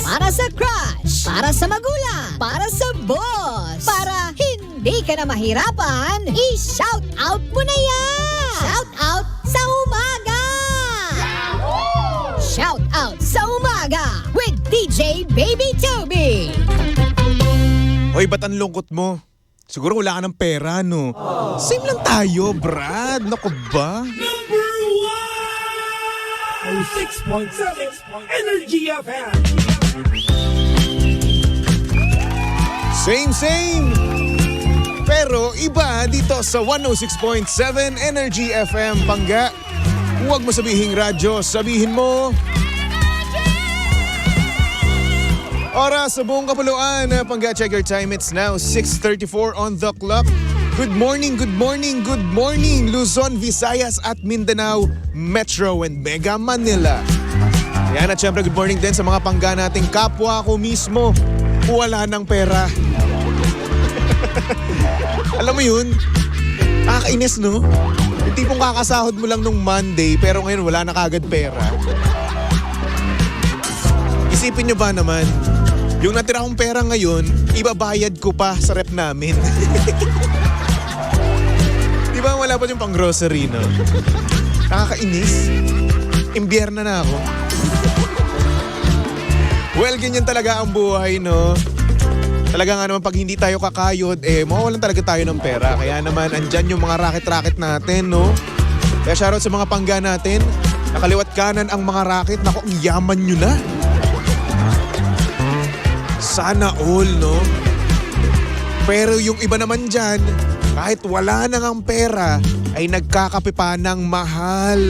para sa crush, para sa magulang, para sa boss, para hindi ka na mahirapan, i-shout out mo na yan! Shout out sa umaga! Shout out sa umaga with DJ Baby Toby! Hoy, ba't ang lungkot mo? Siguro wala ka ng pera, no? Same lang tayo, Brad. Naku ba? Number 1! 6.7 Energy FM! Same! Pero iba dito sa 106.7 Energy FM, Pangga. Huwag mo sabihing radyo, sabihin mo... Oras sa buong kapuluan, Pangga, check your time. It's now 6:34 on the clock. Good morning, Luzon, Visayas at Mindanao, Metro and Mega Manila. Yan at syempre good morning din sa mga Pangga nating kapwa ko mismo. Wala ng pera. Alam mo yun, nakakainis no? Yung tipong kakasahod mo lang nung Monday pero ngayon wala na kagad pera. Isipin nyo ba naman, yung natira kong pera ngayon, ibabayad ko pa sa rep namin. Di ba wala pa yung pang grocery, no? Nakakainis. Imbierna na ako. Well, ganyan talaga ang buhay, no? Talaga nga naman pag hindi tayo kakayod, mawawalan talaga tayo ng pera. Kaya naman, andyan yung mga racket-racket natin, no? Kaya shoutout sa mga Pangga natin. Nakaliwat kanan ang mga racket. Naku, ang yaman nyo na. Sana all, no? Pero yung iba naman dyan, kahit wala na ngang pera, ay nagkakape pa ng mahal.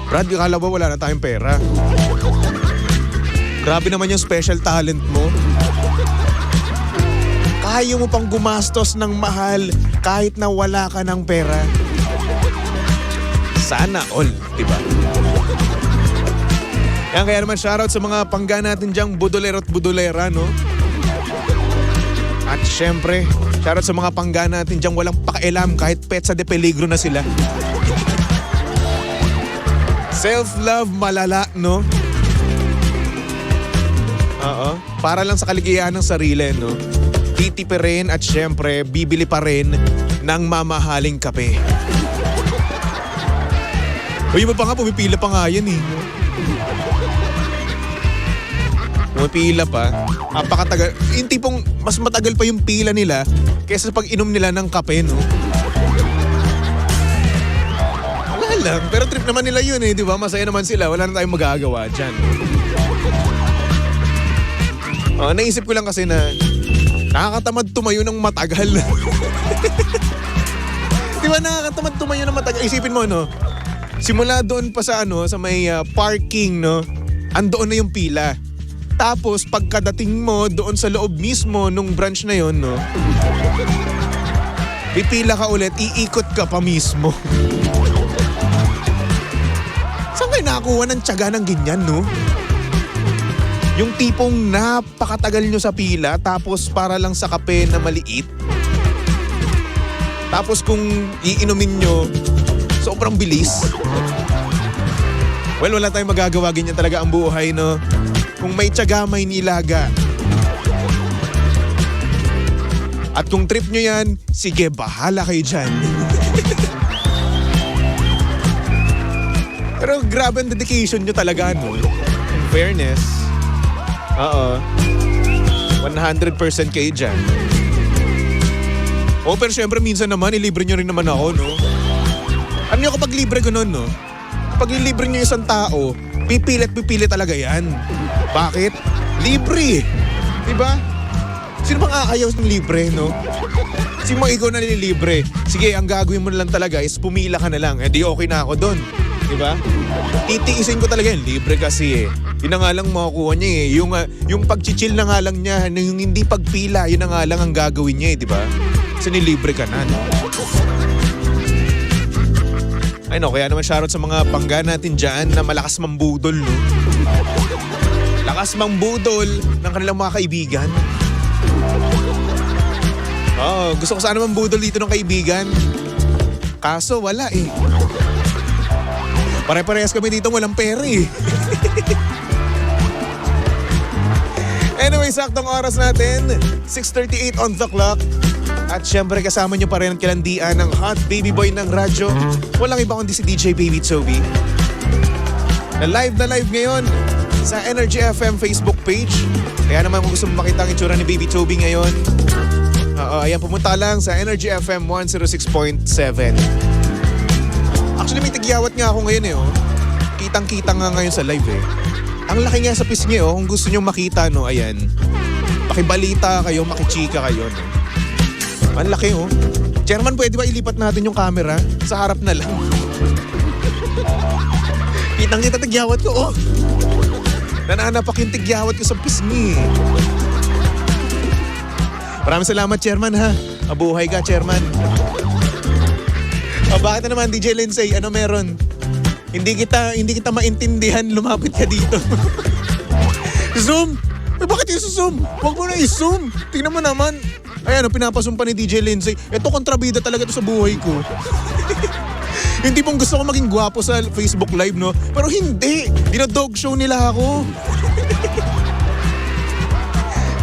Brad, akala ba wala na tayong pera? Grabe naman yung special talent mo. Kaya mo pang gumastos ng mahal kahit na wala ka ng pera. Sana all, diba? Yan, kaya naman shoutout sa mga Pangga natin dyang budolero at budolera, no? At syempre, shoutout sa mga Pangga natin dyang walang pakialam kahit petsa de peligro na sila. Self-love malala, no? Oo, para lang sa kaligayahan ng sarili, no? Titipirin at syempre, bibili pa rin ng mamahaling kape. Uy, mo pa nga, pumipila pa nga yan, eh. Pumipila pa. Napakatagal. Yung tipong mas matagal pa yung pila nila kaysa pag inom nila ng kape, no? Wala lang. Pero trip naman nila yun, eh. Di ba? Masaya naman sila. Wala na tayong magagawa dyan. Naisip ko lang kasi na nakakatamad tumayo ng matagal. Di ba nakakatamad tumayo ng matagal? Isipin mo, no? Simula doon pa sa sa may parking, no? Andoon na yung pila. Tapos pagkadating mo doon sa loob mismo nung branch na yon, no? Pipila ka ulit, iikot ka pa mismo. Saan kayo nakakuha ng tiyaga ng ganyan, no? Yung tipong napakatagal nyo sa pila tapos para lang sa kape na maliit. Tapos kung iinumin nyo, sobrang bilis. Well, wala tayong magagawa, ganyan talaga ang buhay, no? Kung may tiyaga, may nilaga. At kung trip nyo yan, sige, bahala kayo dyan. Pero grabe ang dedication nyo talaga, no? In fairness. Oo. 100% kayo dyan. Oh, pero syempre minsan naman, ilibre nyo rin naman ako, no? Ano nyo kapag libre ko nun, no? Kapag ilibre nyo isang tao, pipilit talaga yan. Bakit? Libre. Diba? Sino bang aayaw ng libre, no? Sino mo ikaw na nililibre? Sige, ang gagawin mo na lang talaga is pumila ka na lang. Di okay na ako doon. Diba? Titiisin ko talaga yan. Libre kasi eh. Yun na nga lang makukuha niya eh. Yung pag-chill na nga lang niya, yung hindi pagpila, yun na nga lang ang gagawin niya eh. Diba? Kasi nilibre ka na, no? Ay no, kaya naman shoutout sa mga Pangga natin dyan na malakas mambudol, no? Lakas mambudol ng kanilang mga kaibigan. Gusto ko sana mambudol dito ng kaibigan. Kaso wala eh. Pare-parehas kami dito walang pera eh. Anyway, saktong oras natin, 6:38 on the clock. At syempre kasama nyo pa rin ang kalandian ng hot baby boy ng radyo. Walang iba kundi si DJ Baby Toby. Na live ngayon sa Energy FM Facebook page. Kaya naman kung gusto mo makita ang itsura ni Baby Toby ngayon, ayan, pumunta lang sa Energy FM 106.7. Actually, may tigyawat nga ako ngayon eh. Kitang-kita nga ngayon sa live eh. Ang laki nga sa pisngi kung gusto nyo makita, no, ayan. Makibalita kayo, makichika kayo, no. Ang laki Chairman, pwede ba ilipat natin yung camera? Sa harap na lang. Kitang-kita tigyawat ko, Nananapak yung tigyawat ko sa pisngi. Maraming salamat, Chairman, ha. Mabuhay ka, Chairman. Bakit na naman, DJ Lindsay? Ano meron? Hindi kita maintindihan, lumapit ka dito. Zoom! Bakit yung zoom? Huwag mo na i-zoom. Tingnan mo naman. Ayan, pinapasum pa ni DJ Lindsay. Ito, kontrabida talaga to sa buhay ko. Hindi pong gusto ko maging gwapo sa Facebook Live, no? Pero hindi. Dinodog show nila ako.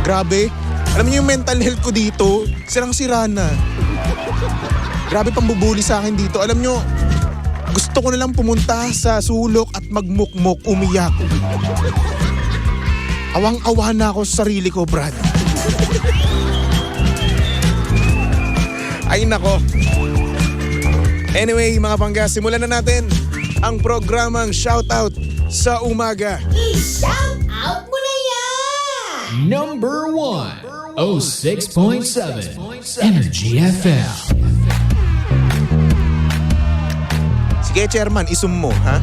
Grabe. Alam niyo yung mental health ko dito, sirang-sira na. Grabe pang bubuli sa akin dito. Alam niyo, gusto ko na lang pumunta sa sulok at magmukmok, umiyak. Awang-awa na ako sa sarili ko, Brad. Ay nako. Anyway, mga pangga, simulan na natin ang programang Shoutout sa Umaga. I-shout out mo na yan! Number 1, 06.7 Energy FM. Sige, Chairman, isum mo, ha?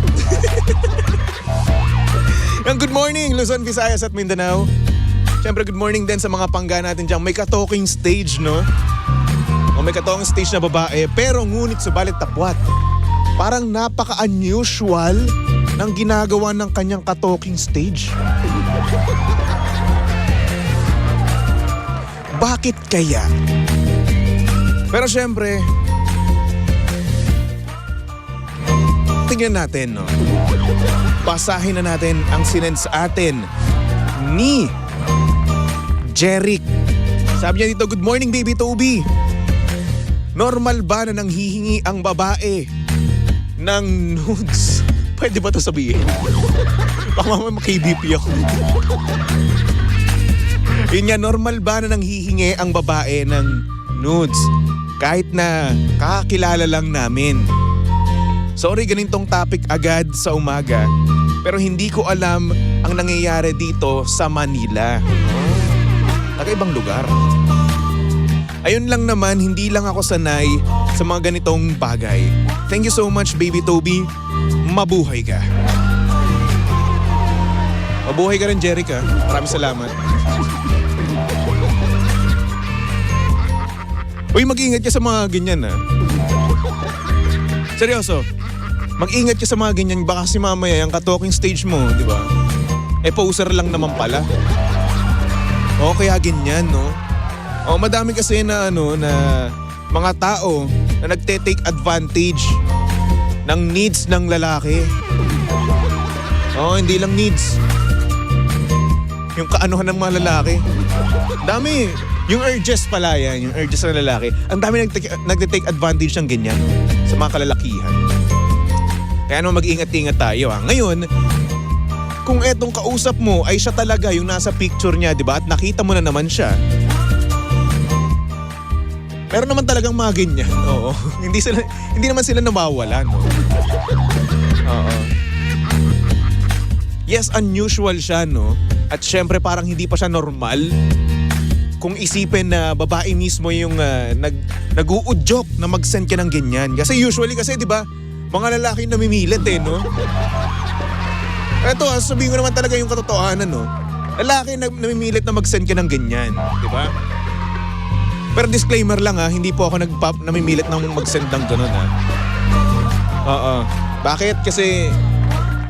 Ang good morning, Luzon, Visayas at Mindanao. Siyempre, good morning din sa mga pangga natin dyan. May ka-talking stage, no? O may ka-talking stage na babae, pero ngunit subalit tapwat. Parang napaka-unusual ng ginagawa ng kanyang ka-talking stage. Bakit kaya? Pero siyempre, tingnan natin, no? Basahin na natin ang sinend sa atin ni Jeric. Sabi niya dito, good morning, Baby Toby. Normal ba na nanghihingi ang babae ng nudes? Pwede ba ito sabihin? Baka mamaya maka-KBP ako. Yun nga, normal ba na nanghihingi ang babae ng nudes? Kahit na kakilala lang namin. Sorry, ganitong topic agad sa umaga. Pero hindi ko alam ang nangyayari dito sa Manila. Nakaibang lugar. Ayun lang naman, hindi lang ako sanay sa mga ganitong bagay. Thank you so much, Baby Toby. Mabuhay ka. Mabuhay ka rin, Jerica. Maraming salamat. Uy, mag-ingat ka sa mga ganyan, ha? Seryoso. Mag-ingat ka sa mga ganyan, baka si mamaya yung ka-talking stage mo, di ba? Poser lang naman pala. O kaya ganyan, no? O madami kasi na na mga tao na nagte-take advantage ng needs ng lalaki. O hindi lang needs. Yung kaanuhan ng mga lalaki. Dami. Yung urges pala yan, yung urges ng lalaki. Ang dami nagte-take advantage ng ganyan sa mga kalalakihan. Kaya naman mag-ingat-ingat tayo, ha. Ngayon, kung etong kausap mo ay siya talaga yung nasa picture niya, di ba? At nakita mo na naman siya. Meron naman talagang mga ganyan, oo. Hindi naman sila nawawala, no? Oo. Yes, unusual siya, no? At syempre parang hindi pa siya normal. Kung isipin na babae mismo yung nag-uudyok na mag-send ka ng ganyan. Kasi usually, di ba? Mga lalaki namimilit no? Eto, sabihin ko naman talaga yung katotohanan, no? Lalaki namimilit na mag-send ka ng ganyan, di ba? Pero disclaimer lang, hindi po ako namimilit ng mag-send ng gano'n, ha? Oo. Bakit? Kasi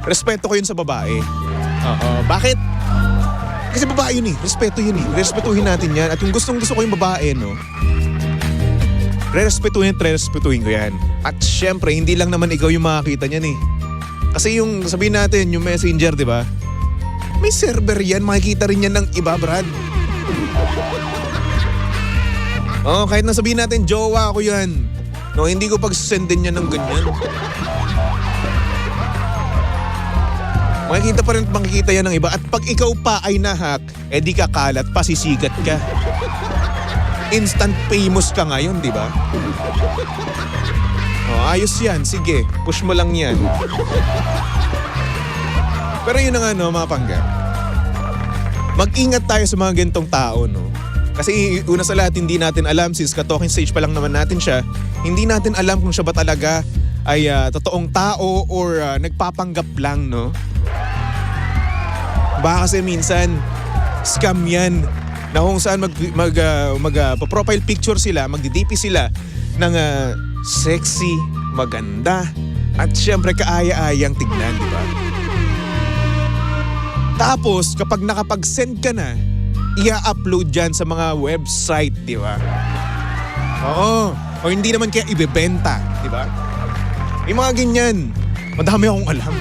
respeto ko yun sa babae. Oo. Bakit? Kasi babae yun respeto yun respetuhin natin yan. At yung gustong gusto ko yung babae, no? Respetuhin ko yan. At syempre, hindi lang naman ikaw yung makakita niyan Kasi yung, sabihin natin, yung messenger, di ba? May server yan, makikita rin yan ng iba, Brad. Oh, kahit na sabihin natin, jowa ako yan. No, hindi ko pagsasendin yan ng ganyan. Makikita pa rin at makikita yan ng iba. At pag ikaw pa ay nahack, di ka kalat, pasisigat ka. Instant famous ka ngayon, di ba? Oh, ayos yan. Sige, push mo lang yan. Pero yun na nga, no, mga pangga. Mag-ingat tayo sa mga ganitong tao, no? Kasi una sa lahat, hindi natin alam, since ka-talking stage pa lang naman natin siya, hindi natin alam kung siya ba talaga ay totoong tao or nagpapanggap lang, no? Baka kasi minsan, scam yan. Na kung saan profile picture sila, magdi-DP sila ng sexy, maganda, at syempre kaaya-ayang tignan, di ba? Tapos, kapag nakapag-send ka na, i-upload dyan sa mga website, di ba? Oo. O hindi naman kaya ibebenta, di ba? May mga ganyan. Madami akong alam.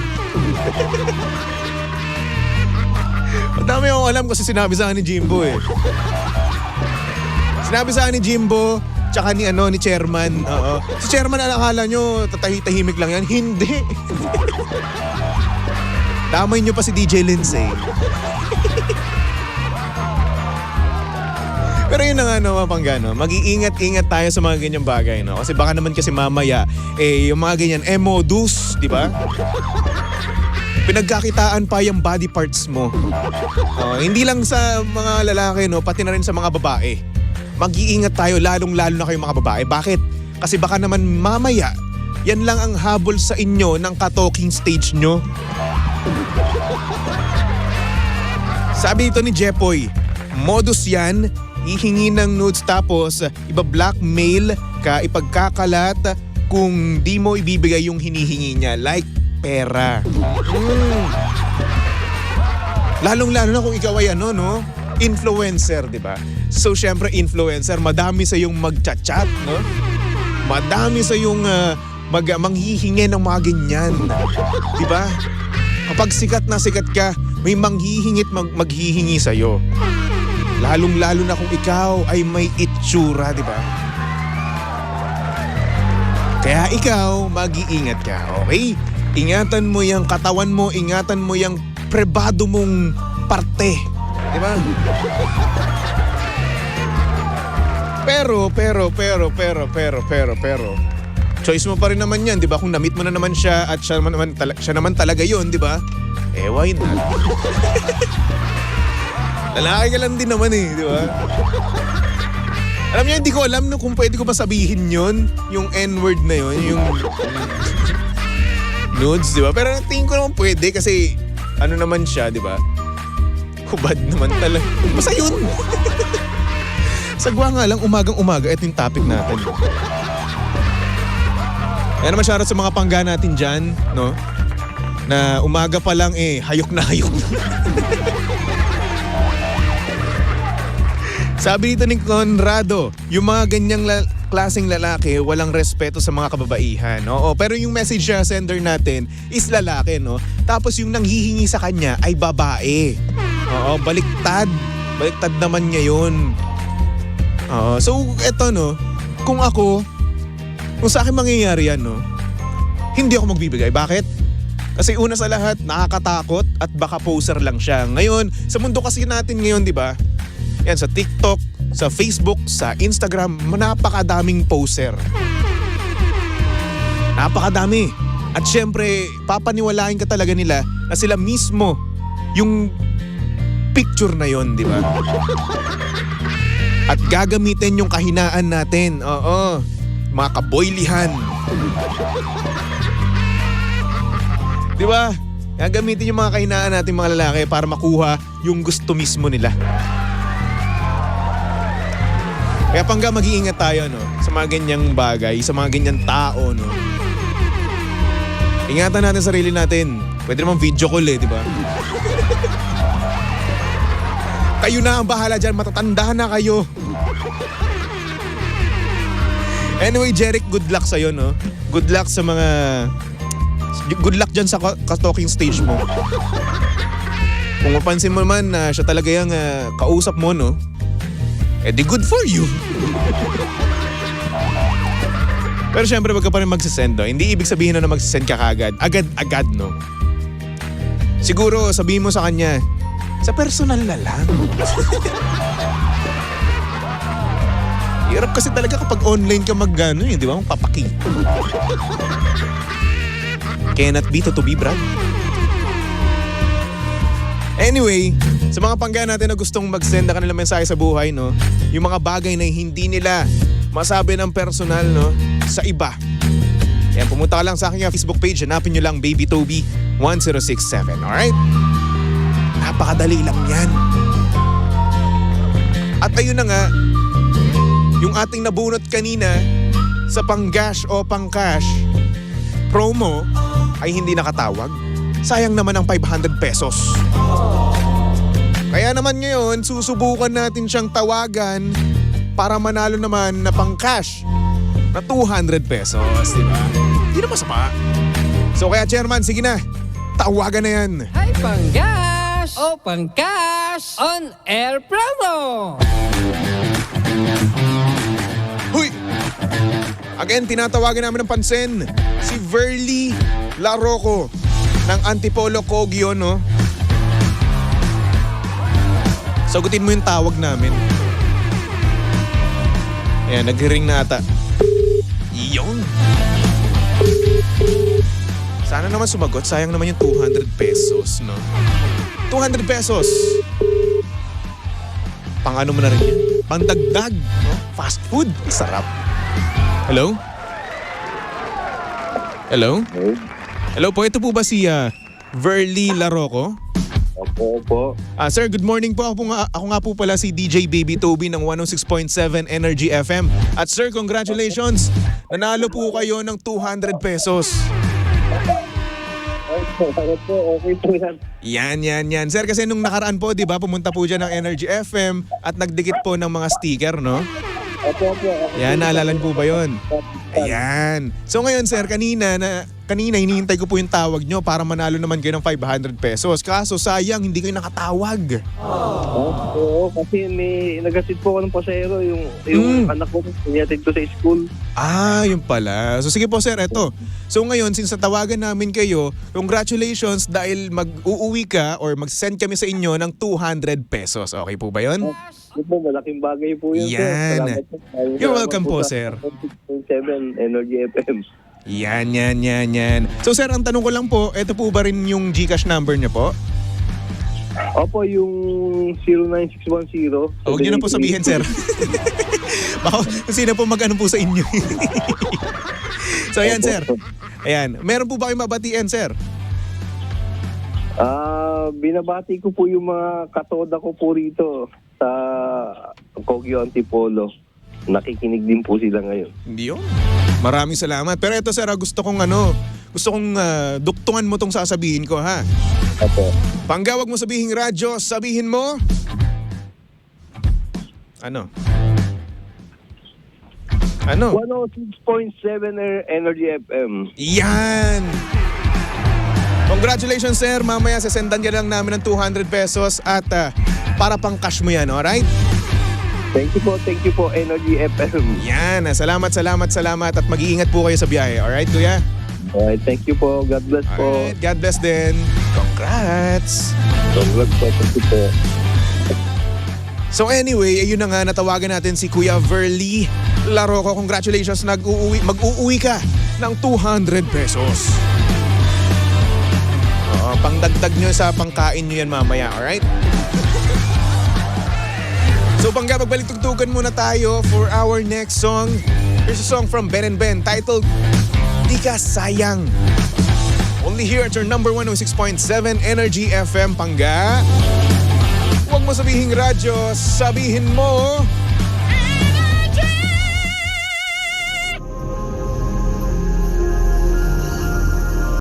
Madami akong alam kasi sinabi sa akin ni Jimbo eh. Sinabi sa akin ni Jimbo, tsaka ni Chairman. Oo. Si Chairman, akala nyo, tahimik lang yan. Hindi. Damay nyo pa si DJ Lindsay. Pero yun na nga, no, mga panggano, mag-iingat-ingat tayo sa mga ganyang bagay, no? Kasi baka naman kasi mamaya, yung mga ganyan, modus, di ba? Pinagkakitaan pa yung body parts mo. Hindi lang sa mga lalaki, no, pati na rin sa mga babae. Mag-iingat tayo, lalong-lalo na kayo mga babae. Bakit? Kasi baka naman mamaya, yan lang ang habol sa inyo ng ka-talking stage nyo. Sabi ito ni Jepoy, modus yan, hihingi ng nudes tapos iba-blackmail ka, ipagkakalat kung di mo ibibigay yung hinihingi niya, like pera. Lalong-lalo na kung ikaw ay no? Influencer, di ba? So, syempre, influencer, madami sa yung magchat-chat, no? Madami sa yung manghihingi ng mga ganyan. Di ba? Kapag sikat na sikat ka, may manghihingit maghihingi sa'yo. Lalong-lalo na kung ikaw ay may itsura, di ba? Kaya ikaw, mag-iingat ka, okay? Ingatan mo yung katawan mo, ingatan mo yung pribado mong parte. Di ba? Pero, choice mo pa rin naman yan, di ba? Kung na-meet mo na naman siya at siya naman talaga yun, di ba? Why not? Lalaki ka lang din naman di ba? Alam niyo, hindi ko alam kung pwede ko ba sabihin yun, yung N-word na yun, yung nudes, di ba? Pero tingin ko naman pwede kasi naman siya, di ba? Hubad naman talaga. Basta yun. Sagwa nga lang, umagang-umaga, ito yung topic natin. Kaya naman shoutout sa mga pangga natin dyan, no? Na umaga pa lang hayok na hayok na. Sabi dito ni Conrado, yung mga ganyang klaseng lalaki, walang respeto sa mga kababaihan. Oo, pero yung message sender natin is lalaki, no? Tapos yung nanghihingi sa kanya ay babae. Oo, baliktad. Baliktad naman niya yun. Oo, so eto, no? Kung sa akin mangyayari yan, no? Hindi ako magbibigay. Bakit? Kasi una sa lahat, nakakatakot at baka poser lang siya. Ngayon, sa mundo kasi natin ngayon, di ba? Yan, sa TikTok, sa Facebook, sa Instagram, napakadaming poser. Napakadami. At syempre, papaniwalain ka talaga nila na sila mismo yung picture na yon, di ba? At gagamitin yung kahinaan natin. Oo, mga kaboylihan. Di ba? Gagamitin yung mga kahinaan natin mga lalaki para makuha yung gusto mismo nila. Kaya pangga mag-iingat tayo, no? Sa mga ganyang bagay, sa mga ganyang tao, no? Ingatan natin sarili natin. Pwede naman video call di ba? Kayo na ang bahala dyan, matatanda na kayo. Anyway, Jeric, good luck sa'yo, no? Good luck sa mga... Good luck dyan sa talking stage mo. Kung mapansin mo naman na siya talaga yung kausap mo, no? Eh di good for you. Pero syempre, wag ka pa rin magsisend, no? Hindi ibig sabihin na magsisend ka kagad. Agad-agad, no? Siguro, sabihin mo sa kanya, sa personal na lang. Hirap kasi talaga kapag online ka mag-ano di ba? Magpapakita. Cannot be to be, Brad. Anyway, sa mga pangga natin na gustong mag-send na kanilang mensahe sa buhay, no? Yung mga bagay na hindi nila masabi ng personal, no? Sa iba. Yan, pumunta ka lang sa aking Facebook page. Hanapin nyo lang Baby Toby 1067. Alright? Napakadali lang yan. At ayun na nga, yung ating nabunot kanina sa panggash o pangcash promo ay hindi nakatawag. Sayang naman ang 500 pesos. Kaya naman ngayon, susubukan natin siyang tawagan para manalo naman na pangcash na 200 pesos, di ba? Hindi na masama. So kaya chairman, sige na, tawagan na yan. Hi, Panggas! O Pangcash! On Air Promo! Huy! Again, tinatawagan namin ng pansin si Verly Laroco ng Antipolo Kogyo, no? Sagutin mo yung tawag namin. Ayan, nag-ring na ata. Iyon. Sana naman sumagot. Sayang naman yung 200 pesos, no? 200 pesos. Pang ano mo na rin yan? Pang dagdag, no? Fast food. Sarap. Hello? Hello? Hello po, ito po ba si Verly Laroco? Opo. Sir, good morning po. Ako nga po pala si DJ Baby Toby ng 106.7 Energy FM. At sir, congratulations. Nanalo po kayo ng 200 pesos. Okay po yan. Yan. Sir, kasi nung nakaraan po, di ba, pumunta po dyan ng Energy FM at nagdikit po ng mga sticker, no? Opo. Yan, naalala niyo po ba yun? Ayan. So ngayon, sir, kanina hinihintay ko po yung tawag nyo para manalo naman kayo ng 500 pesos. Kaso sayang, hindi kayo nakatawag. Oo, kasi may nag-assist po ako ng pasahero, yung anak ko, pinatid ko sa school. Yun pala. So sige po sir, eto. So ngayon, since natawagan namin kayo, congratulations dahil mag-uuwi ka or mag-send kami sa inyo ng 200 pesos. Okay po ba yun? Opo, malaking bagay po yun, sir. Yan. Salamat po. You're welcome po, sir. 6.7 Energy FM. Yan. So sir, ang tanong ko lang po, eto po ba rin yung GCash number niyo po? Opo, yung 09610. Huwag niyo na po sabihin, sir. Baka kung sino po mag-ano po sa inyo. So ayan, sir. Ayan. Meron po ba kayong mabatian, sir? Binabati ko po yung mga katoda ko po rito sa Kogyo Antipolo. Nakikinig din po sila ngayon. Hindi yun. Maraming salamat. Pero ito sir, gusto kong duktungan mo tong sasabihin ko, ha? Opo. Panggawag mo sabihin radyo, sabihin mo. Ano? 106.7 Energy FM. Yan! Congratulations sir, mamaya sasendan ka lang namin ng 200 pesos at para pang cash mo yan, alright? Thank you po Energy FM. Yan, salamat at mag-iingat po kayo sa biyahe, alright kuya? Alright, thank you po. God bless po. Alright, God bless din. Congrats! Congrats po. Thank you po. So anyway, ayun na nga, natawagan natin si Kuya Verly Laroco. Congratulations, mag-uuwi ka ng 200 pesos. Pangdagdag nyo sa pangkain nyo yan mamaya, alright? So pangga, magbalik-tugtugan muna tayo for our next song. Here's a song from Ben and Ben titled Di Ka Sayang. Only here at your number 106.7 Energy FM, pangga. Huwag mo sabihin radyo, sabihin mo